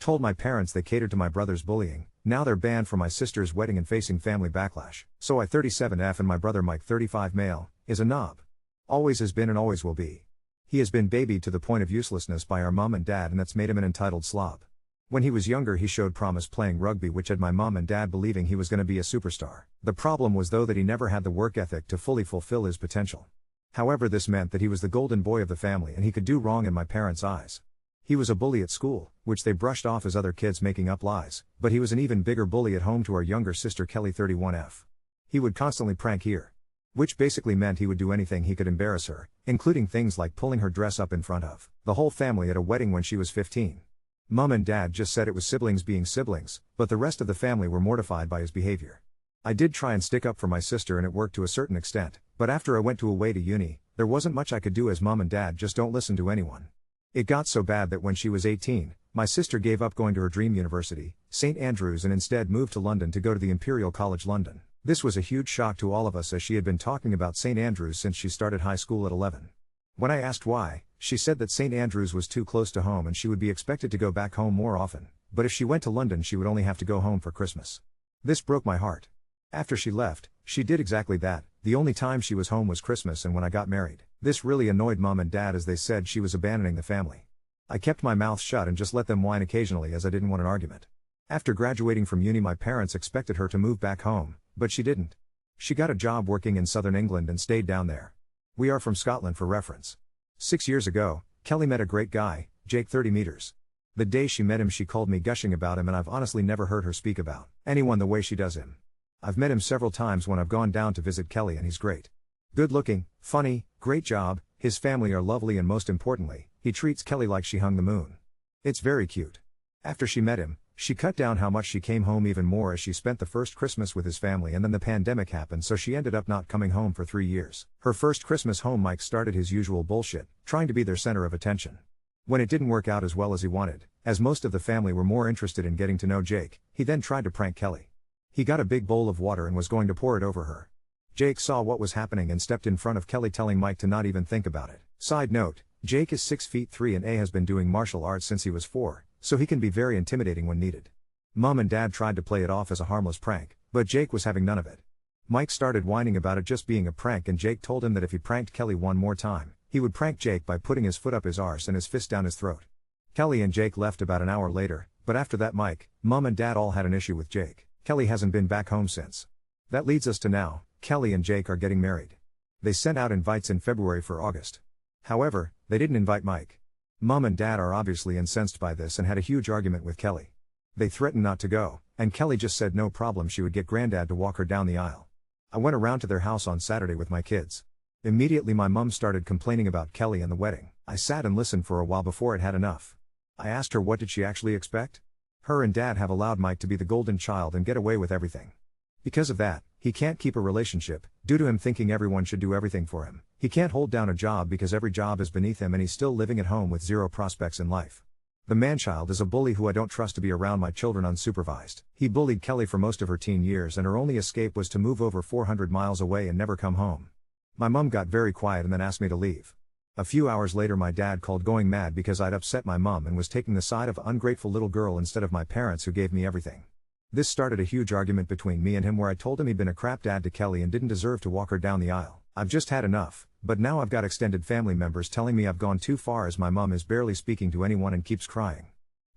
Told my parents they catered to my brother's bullying, now they're banned from my sister's wedding and facing family backlash. So I 37F and my brother Mike 35 male, is a knob. Always has been and always will be. He has been babied to the point of uselessness by our mom and dad, and that's made him an entitled slob. When he was younger he showed promise playing rugby, which had my mom and dad believing he was going to be a superstar. The problem was though that he never had the work ethic to fully fulfill his potential. However, this meant that he was the golden boy of the family and he could do wrong in my parents' eyes. He was a bully at school, which they brushed off as other kids making up lies, but he was an even bigger bully at home to our younger sister Kelly 31F. He would constantly prank her. Which basically meant he would do anything he could embarrass her, including things like pulling her dress up in front of the whole family at a wedding when she was 15. Mom and dad just said it was siblings being siblings, but the rest of the family were mortified by his behavior. I did try and stick up for my sister and it worked to a certain extent, but after I went away to uni, there wasn't much I could do as mom and dad just don't listen to anyone. It got so bad that when she was 18, my sister gave up going to her dream university, St Andrews, and instead moved to London to go to the Imperial College London. This was a huge shock to all of us as she had been talking about St Andrews since she started high school at 11. When I asked why, she said that St Andrews was too close to home and she would be expected to go back home more often, but if she went to London she would only have to go home for Christmas. This broke my heart. After she left, she did exactly that. The only time she was home was Christmas and when I got married. This really annoyed mom and dad as they said she was abandoning the family. I kept my mouth shut and just let them whine occasionally as I didn't want an argument. After graduating from uni my parents expected her to move back home, but she didn't. She got a job working in southern England and stayed down there. We are from Scotland for reference. 6 years ago, Kelly met a great guy, Jake 30 meters. The day she met him she called me gushing about him and I've honestly never heard her speak about anyone the way she does him. I've met him several times when I've gone down to visit Kelly and he's great. Good looking, funny, great job, his family are lovely and most importantly, he treats Kelly like she hung the moon. It's very cute. After she met him, she cut down how much she came home even more as she spent the first Christmas with his family and then the pandemic happened so she ended up not coming home for 3 years. Her first Christmas home Mike started his usual bullshit, trying to be their center of attention. When it didn't work out as well as he wanted, as most of the family were more interested in getting to know Jake, he then tried to prank Kelly. He got a big bowl of water and was going to pour it over her. Jake saw what was happening and stepped in front of Kelly telling Mike to not even think about it. Side note, Jake is 6'3" and has been doing martial arts since he was 4, so he can be very intimidating when needed. Mom and dad tried to play it off as a harmless prank, but Jake was having none of it. Mike started whining about it just being a prank and Jake told him that if he pranked Kelly one more time, he would prank Jake by putting his foot up his arse and his fist down his throat. Kelly and Jake left about an hour later, but after that Mike, Mom and dad all had an issue with Jake. Kelly hasn't been back home since. That leads us to now, Kelly and Jake are getting married. They sent out invites in February for August. However, they didn't invite Mike. Mom and dad are obviously incensed by this and had a huge argument with Kelly. They threatened not to go, and Kelly just said no problem she would get granddad to walk her down the aisle. I went around to their house on Saturday with my kids. Immediately my mom started complaining about Kelly and the wedding. I sat and listened for a while before it had enough. I asked her what did she actually expect? Her and dad have allowed Mike to be the golden child and get away with everything. Because of that, he can't keep a relationship, due to him thinking everyone should do everything for him. He can't hold down a job because every job is beneath him and he's still living at home with zero prospects in life. The man-child is a bully who I don't trust to be around my children unsupervised. He bullied Kelly for most of her teen years and her only escape was to move over 400 miles away and never come home. My mom got very quiet and then asked me to leave. A few hours later my dad called going mad because I'd upset my mom and was taking the side of an ungrateful little girl instead of my parents who gave me everything. This started a huge argument between me and him where I told him he'd been a crap dad to Kelly and didn't deserve to walk her down the aisle. I've just had enough, but now I've got extended family members telling me I've gone too far as my mom is barely speaking to anyone and keeps crying.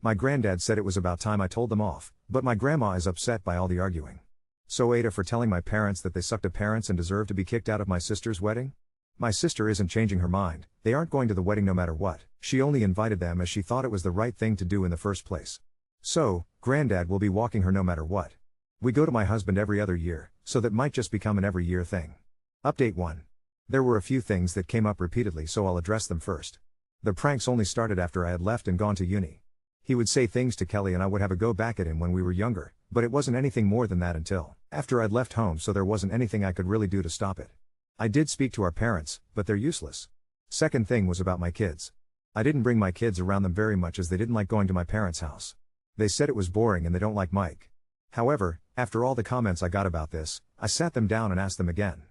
My granddad said it was about time I told them off, but my grandma is upset by all the arguing. So Ada for telling my parents that they sucked at parents and deserve to be kicked out of my sister's wedding? My sister isn't changing her mind, they aren't going to the wedding no matter what, she only invited them as she thought it was the right thing to do in the first place. So, granddad will be walking her no matter what. We go to my husband every other year, so that might just become an every year thing. Update 1. There were a few things that came up repeatedly so I'll address them first. The pranks only started after I had left and gone to uni. He would say things to Kelly and I would have a go back at him when we were younger, but it wasn't anything more than that until after I'd left home so there wasn't anything I could really do to stop it. I did speak to our parents, but they're useless. Second thing was about my kids. I didn't bring my kids around them very much as they didn't like going to my parents' house. They said it was boring and they don't like Mike. However, after all the comments I got about this, I sat them down and asked them again.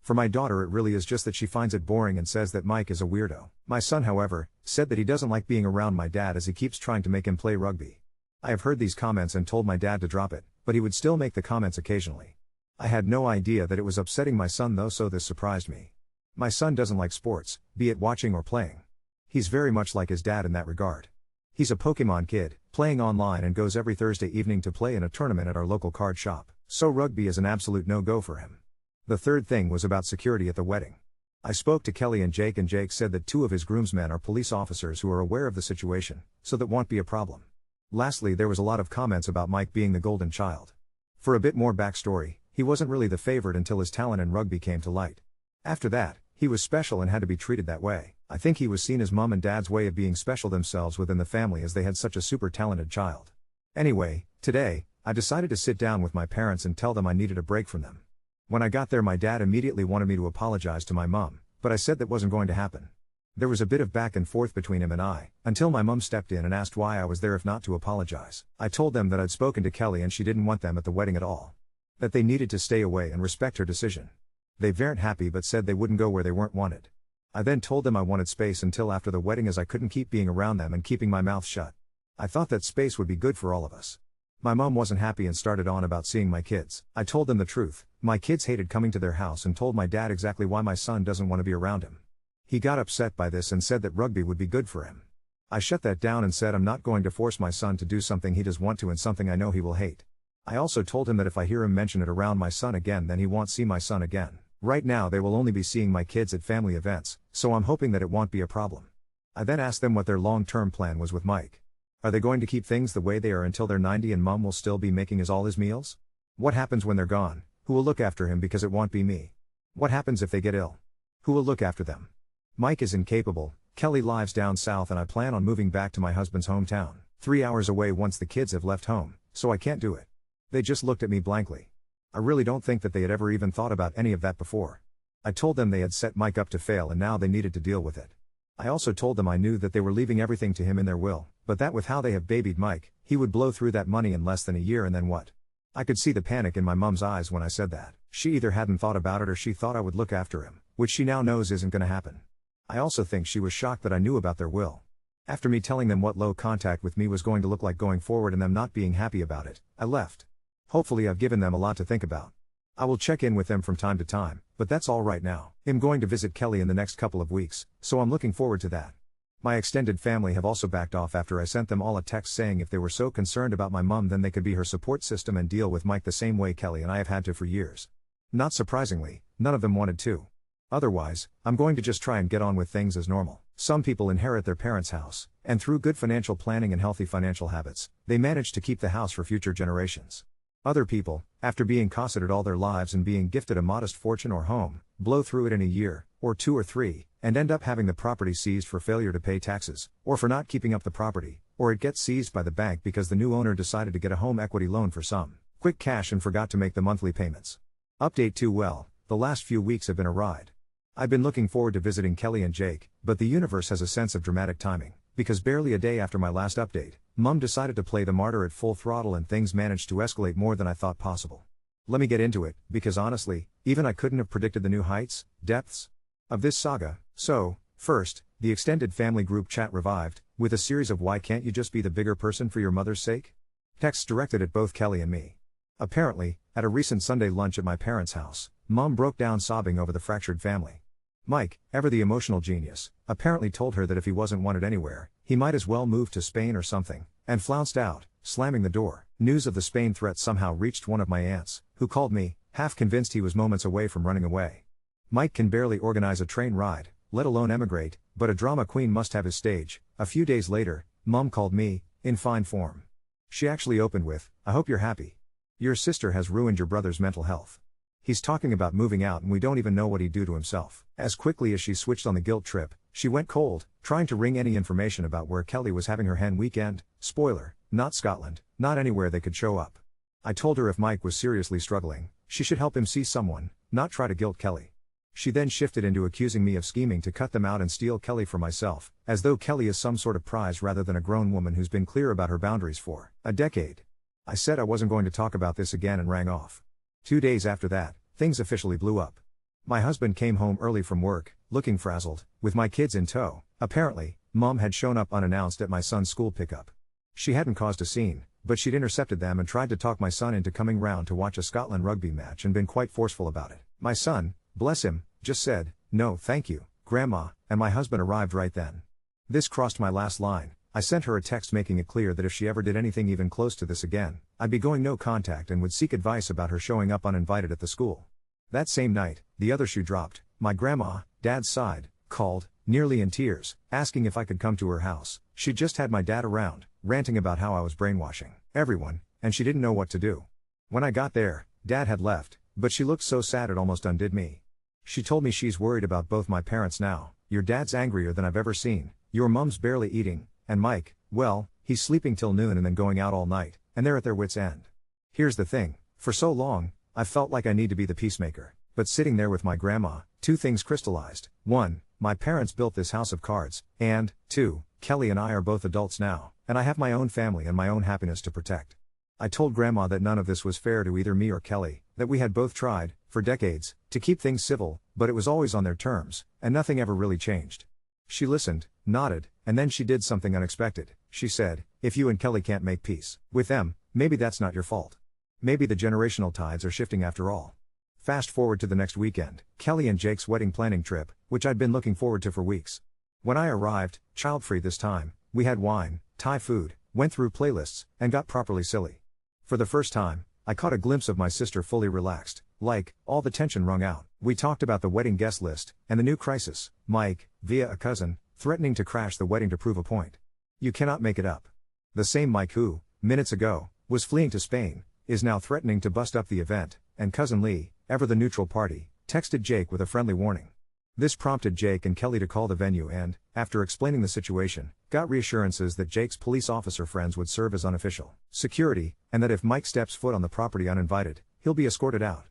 For my daughter it really is just that she finds it boring and says that Mike is a weirdo. My son however, said that he doesn't like being around my dad as he keeps trying to make him play rugby. I have heard these comments and told my dad to drop it, but he would still make the comments occasionally. I had no idea that it was upsetting my son though, so this surprised me. My son doesn't like sports, be it watching or playing. He's very much like his dad in that regard. He's a Pokemon kid, playing online and goes every Thursday evening to play in a tournament at our local card shop, so rugby is an absolute no-go for him. The third thing was about security at the wedding. I spoke to Kelly and Jake said that 2 of his groomsmen are police officers who are aware of the situation, so that won't be a problem. Lastly, there was a lot of comments about Mike being the golden child. For a bit more backstory, he wasn't really the favorite until his talent in rugby came to light. After that, he was special and had to be treated that way. I think he was seen as mom and dad's way of being special themselves within the family as they had such a super talented child. Anyway, today, I decided to sit down with my parents and tell them I needed a break from them. When I got there, my dad immediately wanted me to apologize to my mom, but I said that wasn't going to happen. There was a bit of back and forth between him and I, until my mom stepped in and asked why I was there if not to apologize. I told them that I'd spoken to Kelly and she didn't want them at the wedding at all. That they needed to stay away and respect her decision. They weren't happy but said they wouldn't go where they weren't wanted. I then told them I wanted space until after the wedding as I couldn't keep being around them and keeping my mouth shut. I thought that space would be good for all of us. My mom wasn't happy and started on about seeing my kids. I told them the truth. My kids hated coming to their house and told my dad exactly why my son doesn't want to be around him. He got upset by this and said that rugby would be good for him. I shut that down and said I'm not going to force my son to do something he does want to and something I know he will hate. I also told him that if I hear him mention it around my son again then he won't see my son again. Right now they will only be seeing my kids at family events, so I'm hoping that it won't be a problem. I then asked them what their long-term plan was with Mike. Are they going to keep things the way they are until they're 90 and mom will still be making all his meals? What happens when they're gone? Who will look after him because it won't be me? What happens if they get ill? Who will look after them? Mike is incapable. Kelly lives down south and I plan on moving back to my husband's hometown, 3 hours away once the kids have left home, so I can't do it. They just looked at me blankly. I really don't think that they had ever even thought about any of that before. I told them they had set Mike up to fail and now they needed to deal with it. I also told them I knew that they were leaving everything to him in their will, but that with how they have babied Mike, he would blow through that money in less than a year and then what? I could see the panic in my mom's eyes when I said that. She either hadn't thought about it or she thought I would look after him, which she now knows isn't going to happen. I also think she was shocked that I knew about their will. After me telling them what low contact with me was going to look like going forward and them not being happy about it, I left. Hopefully I've given them a lot to think about. I will check in with them from time to time, but that's all right now. I'm going to visit Kelly in the next couple of weeks, so I'm looking forward to that. My extended family have also backed off after I sent them all a text saying if they were so concerned about my mom then they could be her support system and deal with Mike the same way Kelly and I have had to for years. Not surprisingly, none of them wanted to. Otherwise, I'm going to just try and get on with things as normal. Some people inherit their parents' house, and through good financial planning and healthy financial habits, they manage to keep the house for future generations. Other people, after being cosseted all their lives and being gifted a modest fortune or home, blow through it in a year, or 2 or 3, and end up having the property seized for failure to pay taxes, or for not keeping up the property, or it gets seized by the bank because the new owner decided to get a home equity loan for some quick cash and forgot to make the monthly payments. Update too well, the last few weeks have been a ride. I've been looking forward to visiting Kelly and Jake, but the universe has a sense of dramatic timing, because barely a day after my last update, Mom decided to play the martyr at full throttle and things managed to escalate more than I thought possible. Let me get into it, because honestly, even I couldn't have predicted the new heights, depths of this saga. So, first, the extended family group chat revived, with a series of "Why can't you just be the bigger person for your mother's sake?" texts directed at both Kelly and me. Apparently, at a recent Sunday lunch at my parents' house, Mom broke down sobbing over the fractured family. Mike, ever the emotional genius, apparently told her that if he wasn't wanted anywhere, he might as well move to Spain or something, and flounced out, slamming the door. News of the Spain threat somehow reached one of my aunts, who called me, half convinced he was moments away from running away. Mike can barely organize a train ride, let alone emigrate, but a drama queen must have his stage. A few days later, Mom called me, in fine form. She actually opened with, "I hope you're happy. Your sister has ruined your brother's mental health. He's talking about moving out and we don't even know what he'd do to himself." As quickly as she switched on the guilt trip, she went cold, trying to wring any information about where Kelly was having her hen weekend. Spoiler, not Scotland, not anywhere they could show up. I told her if Mike was seriously struggling, she should help him see someone, not try to guilt Kelly. She then shifted into accusing me of scheming to cut them out and steal Kelly for myself, as though Kelly is some sort of prize rather than a grown woman who's been clear about her boundaries for a decade. I said I wasn't going to talk about this again and rang off. 2 days after that, things officially blew up. My husband came home early from work, looking frazzled, with my kids in tow. Apparently, Mom had shown up unannounced at my son's school pickup. She hadn't caused a scene, but she'd intercepted them and tried to talk my son into coming round to watch a Scotland rugby match and been quite forceful about it. My son, bless him, just said, "No thank you, Grandma," and my husband arrived right then. This crossed my last line. I sent her a text making it clear that if she ever did anything even close to this again, I'd be going no contact and would seek advice about her showing up uninvited at the school. That same night, the other shoe dropped. My grandma, Dad's side, called, nearly in tears, asking if I could come to her house. She'd just had my dad around, ranting about how I was brainwashing everyone, and she didn't know what to do. When I got there, Dad had left, but she looked so sad it almost undid me. She told me she's worried about both my parents now. "Your dad's angrier than I've ever seen, your mum's barely eating, and Mike, well, he's sleeping till noon and then going out all night, and they're at their wits' end." Here's the thing, for so long, I felt like I need to be the peacemaker, but sitting there with my grandma, two things crystallized. 1, my parents built this house of cards, and 2, Kelly and I are both adults now, and I have my own family and my own happiness to protect. I told Grandma that none of this was fair to either me or Kelly, that we had both tried, for decades, to keep things civil, but it was always on their terms, and nothing ever really changed. She listened, nodded, and then she did something unexpected. She said, "If you and Kelly can't make peace with them, maybe that's not your fault. Maybe the generational tides are shifting after all." Fast forward to the next weekend, Kelly and Jake's wedding planning trip, which I'd been looking forward to for weeks. When I arrived, child-free this time, we had wine, Thai food, went through playlists, and got properly silly. For the first time, I caught a glimpse of my sister fully relaxed, like, all the tension wrung out. We talked about the wedding guest list, and the new crisis, Mike, via a cousin, threatening to crash the wedding to prove a point. You cannot make it up. The same Mike who, minutes ago, was fleeing to Spain, is now threatening to bust up the event, and cousin Lee, ever the neutral party, texted Jake with a friendly warning. This prompted Jake and Kelly to call the venue and, after explaining the situation, got reassurances that Jake's police officer friends would serve as unofficial security, and that if Mike steps foot on the property uninvited, he'll be escorted out.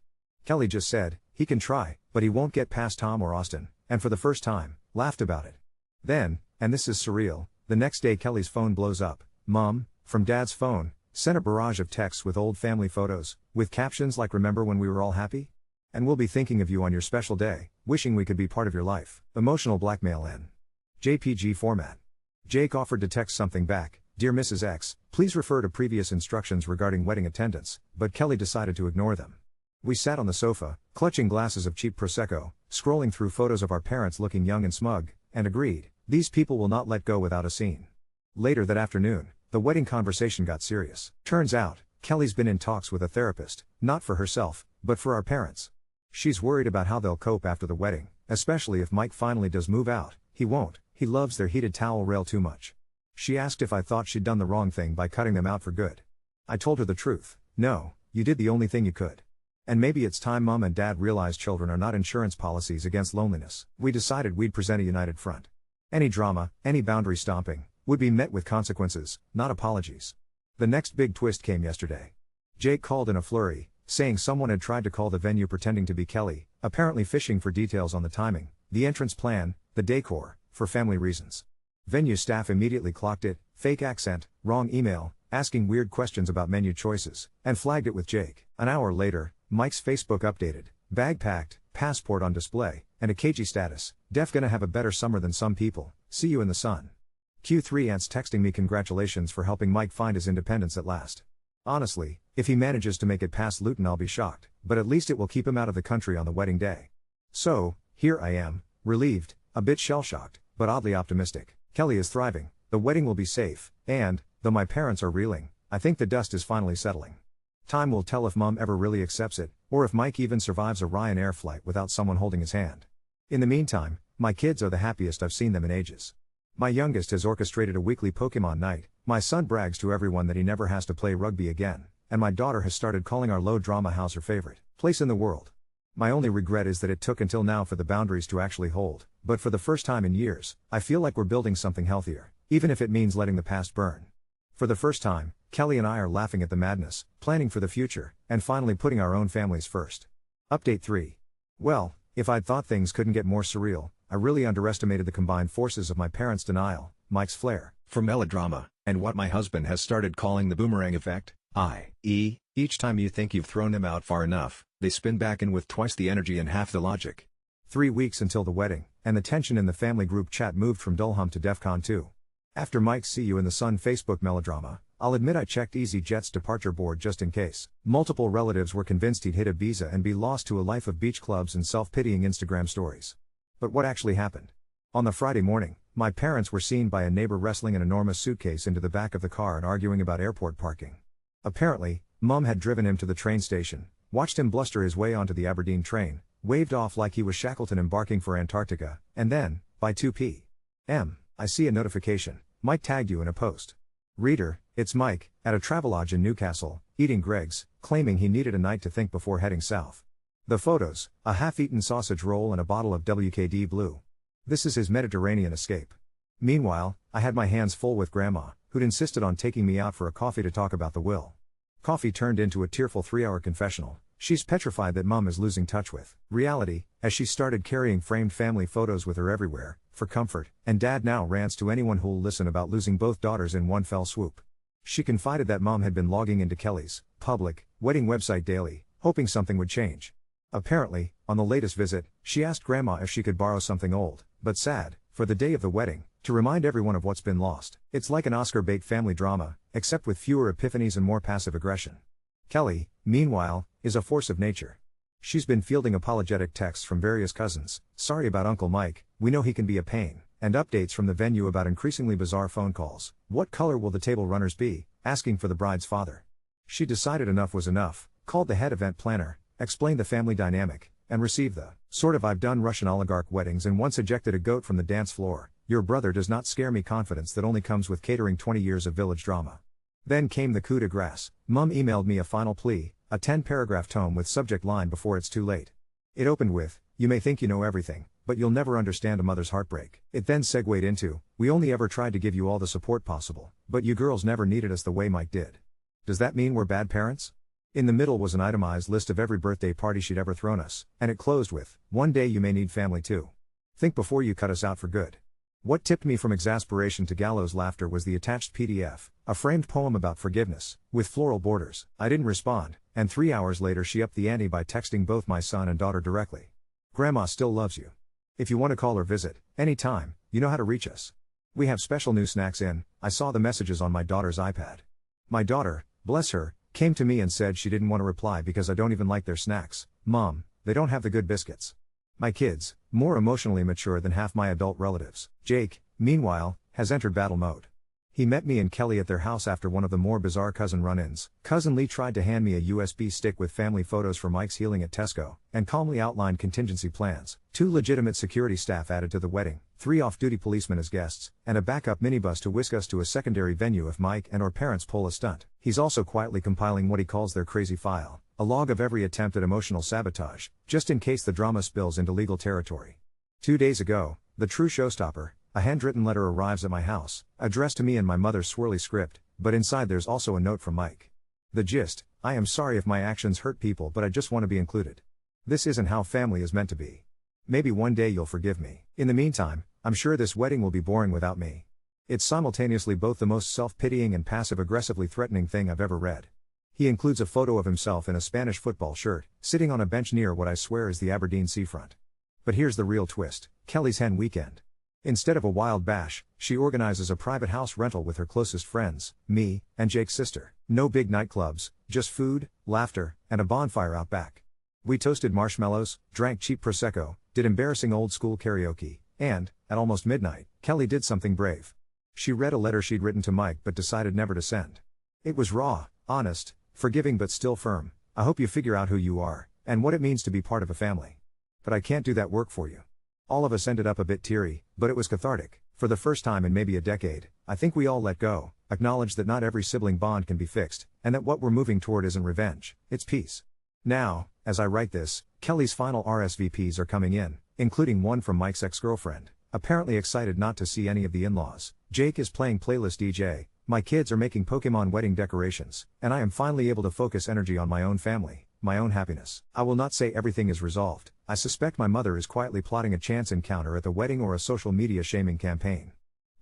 Kelly just said, "He can try, but he won't get past Tom or Austin," and for the first time, laughed about it. Then, and this is surreal, the next day Kelly's phone blows up. "Mom," from Dad's phone, sent a barrage of texts with old family photos, with captions like "Remember when we were all happy? And we'll be thinking of you on your special day, wishing we could be part of your life." Emotional blackmail in JPG format. Jake offered to text something back, "Dear Mrs. X, please refer to previous instructions regarding wedding attendance," but Kelly decided to ignore them. We sat on the sofa, clutching glasses of cheap Prosecco, scrolling through photos of our parents looking young and smug, and agreed, these people will not let go without a scene. Later that afternoon, the wedding conversation got serious. Turns out, Kelly's been in talks with a therapist, not for herself, but for our parents. She's worried about how they'll cope after the wedding, especially if Mike finally does move out. He won't, he loves their heated towel rail too much. She asked if I thought she'd done the wrong thing by cutting them out for good. I told her the truth. "No, you did the only thing you could. And maybe it's time Mom and Dad realize children are not insurance policies against loneliness." We decided we'd present a united front. Any drama, any boundary stomping, would be met with consequences, not apologies. The next big twist came yesterday. Jake called in a flurry, saying someone had tried to call the venue pretending to be Kelly, apparently fishing for details on the timing, the entrance plan, the decor, for family reasons. Venue staff immediately clocked it, fake accent, wrong email, asking weird questions about menu choices, and flagged it with Jake. An hour later, Mike's Facebook updated, bag packed, passport on display, and a cagey status, "Def gonna have a better summer than some people, see you in the sun." Q3 Ants texting me congratulations for helping Mike find his independence at last. Honestly, if he manages to make it past Luton I'll be shocked, but at least it will keep him out of the country on the wedding day. So, here I am, relieved, a bit shell-shocked, but oddly optimistic. Kelly is thriving, the wedding will be safe, and, though my parents are reeling, I think the dust is finally settling. Time will tell if Mom ever really accepts it, or if Mike even survives a Ryanair flight without someone holding his hand. In the meantime, my kids are the happiest I've seen them in ages. My youngest has orchestrated a weekly Pokemon night, my son brags to everyone that he never has to play rugby again, and my daughter has started calling our low-drama house her favorite place in the world. My only regret is that it took until now for the boundaries to actually hold, but for the first time in years, I feel like we're building something healthier, even if it means letting the past burn. For the first time, Kelly and I are laughing at the madness, planning for the future, and finally putting our own families first. Update 3. Well, if I'd thought things couldn't get more surreal, I really underestimated the combined forces of my parents' denial, Mike's flair for melodrama, and what my husband has started calling the boomerang effect, i.e., each time you think you've thrown them out far enough, they spin back in with twice the energy and half the logic. 3 weeks until the wedding, and the tension in the family group chat moved from Dulham to DEFCON 2. After Mike's See You in the Sun Facebook melodrama, I'll admit I checked EasyJet's departure board just in case. Multiple relatives were convinced he'd hit Ibiza and be lost to a life of beach clubs and self-pitying Instagram stories. But what actually happened? On the Friday morning, my parents were seen by a neighbor wrestling an enormous suitcase into the back of the car and arguing about airport parking. Apparently, Mum had driven him to the train station, watched him bluster his way onto the Aberdeen train, waved off like he was Shackleton embarking for Antarctica, and then, by 2 p.m., I see a notification. Mike tagged you in a post. Reader, it's Mike, at a Travelodge in Newcastle, eating Greggs, claiming he needed a night to think before heading south. The photos, a half-eaten sausage roll and a bottle of WKD Blue. This is his Mediterranean escape. Meanwhile, I had my hands full with Grandma, who'd insisted on taking me out for a coffee to talk about the will. Coffee turned into a tearful 3-hour confessional. She's petrified that Mum is losing touch with reality, as she started carrying framed family photos with her everywhere, for comfort, and Dad now rants to anyone who'll listen about losing both daughters in one fell swoop. She confided that Mum had been logging into Kelly's public wedding website daily, hoping something would change. Apparently, on the latest visit, she asked Grandma if she could borrow something old, but sad, for the day of the wedding, to remind everyone of what's been lost. It's like an Oscar bait family drama, except with fewer epiphanies and more passive aggression. Kelly, meanwhile, is a force of nature. She's been fielding apologetic texts from various cousins, sorry about Uncle Mike, we know he can be a pain, and updates from the venue about increasingly bizarre phone calls. What color will the table runners be? Asking for the bride's father. She decided enough was enough, called the head event planner, explained the family dynamic, and received the sort of I've done Russian oligarch weddings and once ejected a goat from the dance floor, your brother does not scare me confidence that only comes with catering 20 years of village drama. Then came the coup de grace. Mum emailed me a final plea, a 10-paragraph tome with subject line before it's too late. It opened with, you may think you know everything, but you'll never understand a mother's heartbreak. It then segued into, we only ever tried to give you all the support possible, but you girls never needed us the way Mike did. Does that mean we're bad parents? In the middle was an itemized list of every birthday party she'd ever thrown us, and it closed with, one day you may need family too. Think before you cut us out for good. What tipped me from exasperation to gallows laughter was the attached PDF, a framed poem about forgiveness, with floral borders. I didn't respond, and 3 hours later she upped the ante by texting both my son and daughter directly. Grandma still loves you. If you want to call or visit, anytime, you know how to reach us. We have special new snacks in. I saw the messages on my daughter's iPad. My daughter, bless her, came to me and said she didn't want to reply because I don't even like their snacks. Mom, they don't have the good biscuits. My kids, more emotionally mature than half my adult relatives. Jake, meanwhile, has entered battle mode. He met me and Kelly at their house after one of the more bizarre cousin run-ins. Cousin Lee tried to hand me a USB stick with family photos for Mike's healing at Tesco, and calmly outlined contingency plans. 2 legitimate security staff added to the wedding, 3 off-duty policemen as guests, and a backup minibus to whisk us to a secondary venue if Mike and/or parents pull a stunt. He's also quietly compiling what he calls their crazy file, a log of every attempt at emotional sabotage, just in case the drama spills into legal territory. 2 days ago, the true showstopper, a handwritten letter arrives at my house, addressed to me in my mother's swirly script, but inside there's also a note from Mike. The gist, I am sorry if my actions hurt people but I just want to be included. This isn't how family is meant to be. Maybe one day you'll forgive me. In the meantime, I'm sure this wedding will be boring without me. It's simultaneously both the most self-pitying and passive-aggressively threatening thing I've ever read. He includes a photo of himself in a Spanish football shirt, sitting on a bench near what I swear is the Aberdeen seafront. But here's the real twist, Kelly's hen weekend. Instead of a wild bash, she organizes a private house rental with her closest friends, me, and Jake's sister. No big nightclubs, just food, laughter, and a bonfire out back. We toasted marshmallows, drank cheap Prosecco, did embarrassing old-school karaoke, and, at almost midnight, Kelly did something brave. She read a letter she'd written to Mike but decided never to send. It was raw, honest, forgiving but still firm. I hope you figure out who you are, and what it means to be part of a family. But I can't do that work for you. All of us ended up a bit teary, but it was cathartic. For the first time in maybe a decade, I think we all let go, acknowledged that not every sibling bond can be fixed, and that what we're moving toward isn't revenge, it's peace. Now, as I write this, Kelly's final RSVPs are coming in, including one from Mike's ex-girlfriend, apparently excited not to see any of the in-laws. Jake is playing playlist DJ, my kids are making Pokemon wedding decorations, and I am finally able to focus energy on my own family, my own happiness. I will not say everything is resolved. I suspect my mother is quietly plotting a chance encounter at the wedding or a social media shaming campaign.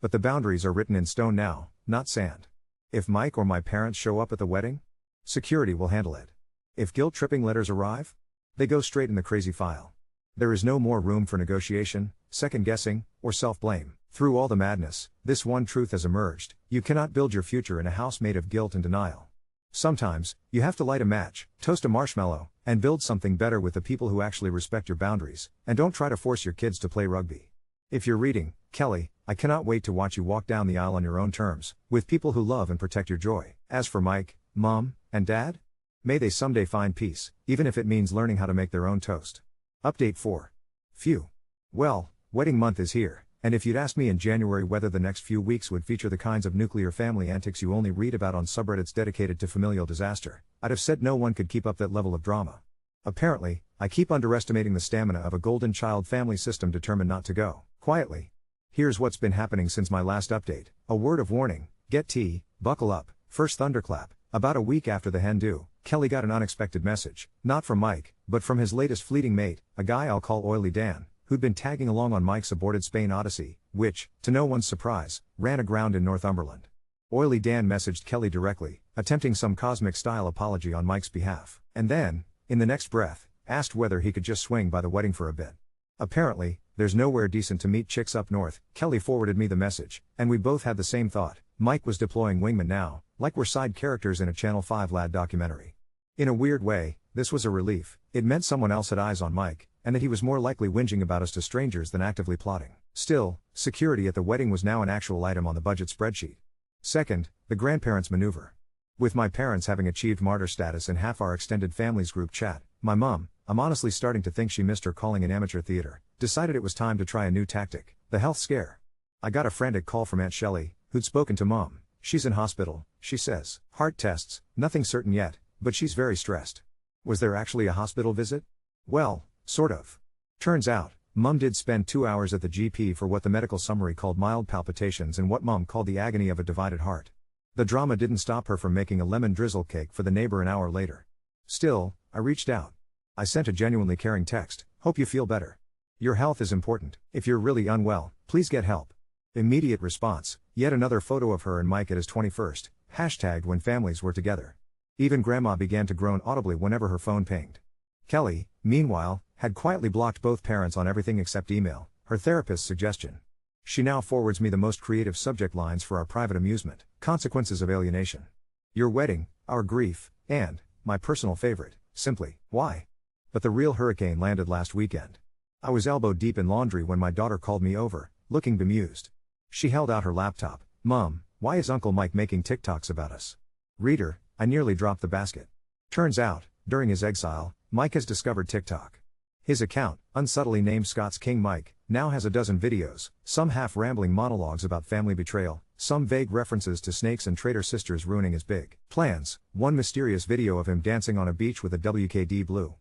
But the boundaries are written in stone now, not sand. If Mike or my parents show up at the wedding, security will handle it. If guilt-tripping letters arrive, they go straight in the crazy file. There is no more room for negotiation, second-guessing, or self-blame. Through all the madness, this one truth has emerged: you cannot build your future in a house made of guilt and denial. Sometimes, you have to light a match, toast a marshmallow, and build something better with the people who actually respect your boundaries, and don't try to force your kids to play rugby. If you're reading, Kelly, I cannot wait to watch you walk down the aisle on your own terms, with people who love and protect your joy. As for Mike, Mom, and Dad, may they someday find peace, even if it means learning how to make their own toast. Update 4. Phew. Well, wedding month is here. And if you'd asked me in January whether the next few weeks would feature the kinds of nuclear family antics you only read about on subreddits dedicated to familial disaster, I'd have said no one could keep up that level of drama. Apparently, I keep underestimating the stamina of a golden child family system determined not to go quietly. Here's what's been happening since my last update. A word of warning: get tea, buckle up. First thunderclap. About a week after the hen do, Kelly got an unexpected message, not from Mike, but from his latest fleeting mate, a guy I'll call Oily Dan, who'd been tagging along on Mike's aborted Spain odyssey, which, to no one's surprise, ran aground in Northumberland. Oily Dan messaged Kelly directly, attempting some cosmic-style apology on Mike's behalf, and then, in the next breath, asked whether he could just swing by the wedding for a bit. Apparently, there's nowhere decent to meet chicks up north. Kelly forwarded me the message, and we both had the same thought: Mike was deploying wingmen now, like we're side characters in a Channel 5 lad documentary. In a weird way, this was a relief. It meant someone else had eyes on Mike, and that he was more likely whinging about us to strangers than actively plotting. Still, security at the wedding was now an actual item on the budget spreadsheet. Second, the grandparents' maneuver. With my parents having achieved martyr status in half our extended family's group chat, my mom, I'm honestly starting to think she missed her calling in amateur theater, decided it was time to try a new tactic: the health scare. I got a frantic call from Aunt Shelley, who'd spoken to Mom. She's in hospital, she says. Heart tests, nothing certain yet, but she's very stressed. Was there actually a hospital visit? Well, sort of. Turns out, Mom did spend 2 hours at the GP for what the medical summary called mild palpitations and what Mom called the agony of a divided heart. The drama didn't stop her from making a lemon drizzle cake for the neighbor an hour later. Still, I reached out. I sent a genuinely caring text: hope you feel better. Your health is important. If you're really unwell, please get help. Immediate response: yet another photo of her and Mike at his 21st, # when families were together. Even Grandma began to groan audibly whenever her phone pinged. Kelly, meanwhile, had quietly blocked both parents on everything except email, her therapist's suggestion. She now forwards me the most creative subject lines for our private amusement: consequences of alienation. Your wedding, our grief, and, my personal favorite, simply, why? But the real hurricane landed last weekend. I was elbow deep in laundry when my daughter called me over, looking bemused. She held out her laptop. Mom, why is Uncle Mike making TikToks about us? Reader, I nearly dropped the basket. Turns out, during his exile, Mike has discovered TikTok. His account, unsubtly named Scott's King Mike, now has a dozen videos, some half-rambling monologues about family betrayal, some vague references to snakes and traitor sisters ruining his big plans, one mysterious video of him dancing on a beach with a WKD blue.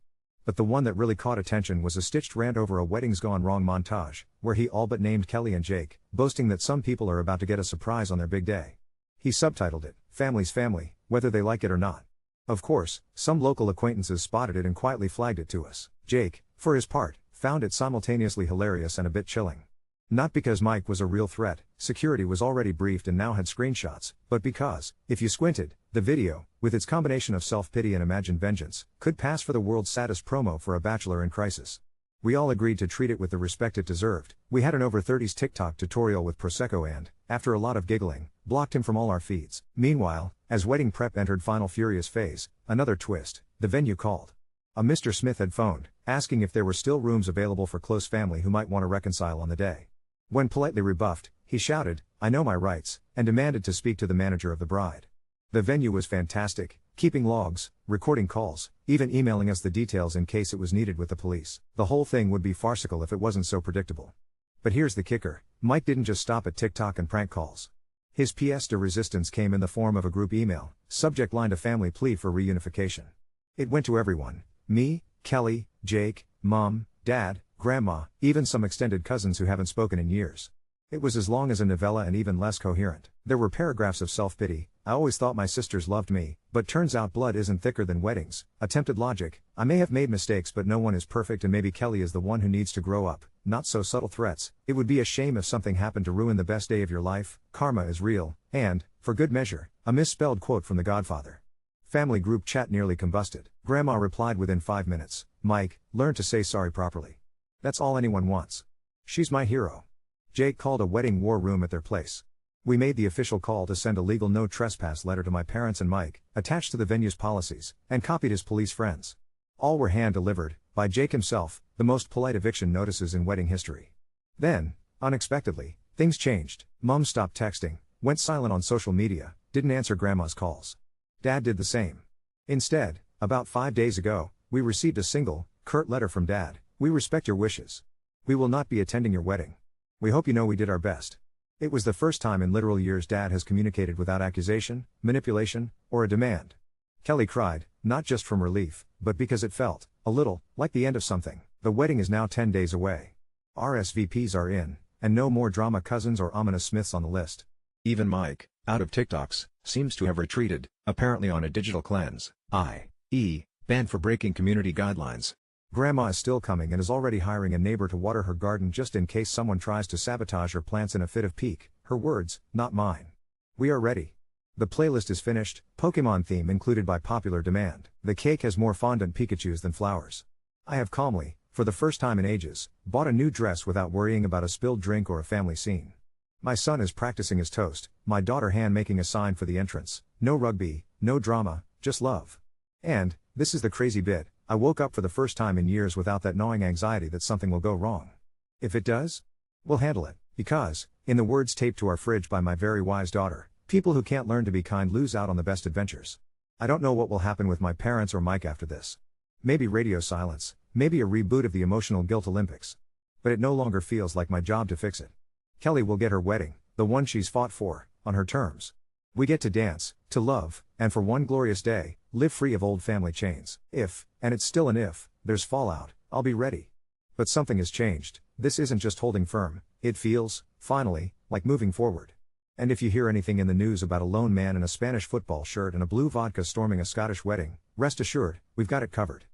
But the one that really caught attention was a stitched rant over a wedding's gone wrong montage, where he all but named Kelly and Jake, boasting that some people are about to get a surprise on their big day. He subtitled it, "Family's Family, Whether They Like It or Not." Of course, some local acquaintances spotted it and quietly flagged it to us. Jake, for his part, found it simultaneously hilarious and a bit chilling. Not because Mike was a real threat, security was already briefed and now had screenshots, but because, if you squinted, the video, with its combination of self-pity and imagined vengeance, could pass for the world's saddest promo for a bachelor in crisis. We all agreed to treat it with the respect it deserved. We had an over-30s TikTok tutorial with Prosecco and, after a lot of giggling, blocked him from all our feeds. Meanwhile, as wedding prep entered final furious phase, another twist: the venue called. A Mr. Smith had phoned, asking if there were still rooms available for close family who might want to reconcile on the day. When politely rebuffed, he shouted, "I know my rights," and demanded to speak to the manager of the bride. The venue was fantastic, keeping logs, recording calls, even emailing us the details in case it was needed with the police. The whole thing would be farcical if it wasn't so predictable. But here's the kicker: Mike didn't just stop at TikTok and prank calls. His pièce de resistance came in the form of a group email, subject line: a family plea for reunification. It went to everyone: me, Kelly, Jake, Mom, Dad, Grandma, even some extended cousins who haven't spoken in years. It was as long as a novella and even less coherent. There were paragraphs of self-pity: "I always thought my sisters loved me, but turns out blood isn't thicker than weddings." Attempted logic: "I may have made mistakes but no one is perfect and maybe Kelly is the one who needs to grow up." Not so subtle threats: "It would be a shame if something happened to ruin the best day of your life, karma is real." And, for good measure, a misspelled quote from The Godfather. Family group chat nearly combusted. Grandma replied within 5 minutes: "Mike, learn to say sorry properly. That's all anyone wants. She's my hero." Jake called a wedding war room at their place. We made the official call to send a legal no trespass letter to my parents and Mike, attached to the venue's policies, and copied his police friends. All were hand-delivered, by Jake himself, the most polite eviction notices in wedding history. Then, unexpectedly, things changed. Mom stopped texting, went silent on social media, didn't answer Grandma's calls. Dad did the same. Instead, about 5 days ago, we received a single, curt letter from Dad. We respect your wishes. We will not be attending your wedding. We hope you know we did our best. It was the first time in literal years Dad has communicated without accusation, manipulation, or a demand. Kelly cried, not just from relief, but because it felt, a little, like the end of something. The wedding is now 10 days away. RSVPs are in, and no more drama cousins or ominous Smiths on the list. Even Mike, out of TikToks, seems to have retreated, apparently on a digital cleanse, i.e., banned for breaking community guidelines. Grandma is still coming and is already hiring a neighbor to water her garden just in case someone tries to sabotage her plants in a fit of pique. Her words, not mine. We are ready. The playlist is finished, Pokemon theme included by popular demand. The cake has more fondant Pikachus than flowers. I have calmly, for the first time in ages, bought a new dress without worrying about a spilled drink or a family scene. My son is practicing his toast, my daughter hand-making a sign for the entrance. No rugby, no drama, just love. And, this is the crazy bit, I woke up for the first time in years without that gnawing anxiety that something will go wrong. If it does, we'll handle it, because, in the words taped to our fridge by my very wise daughter, people who can't learn to be kind lose out on the best adventures. I don't know what will happen with my parents or Mike after this. Maybe radio silence, maybe a reboot of the Emotional Guilt Olympics. But it no longer feels like my job to fix it. Kelly will get her wedding, the one she's fought for, on her terms. We get to dance, to love, and for one glorious day, live free of old family chains. If, and it's still an if, there's fallout, I'll be ready. But something has changed. This isn't just holding firm, it feels, finally, like moving forward. And if you hear anything in the news about a lone man in a Spanish football shirt and a blue vodka storming a Scottish wedding, rest assured, we've got it covered.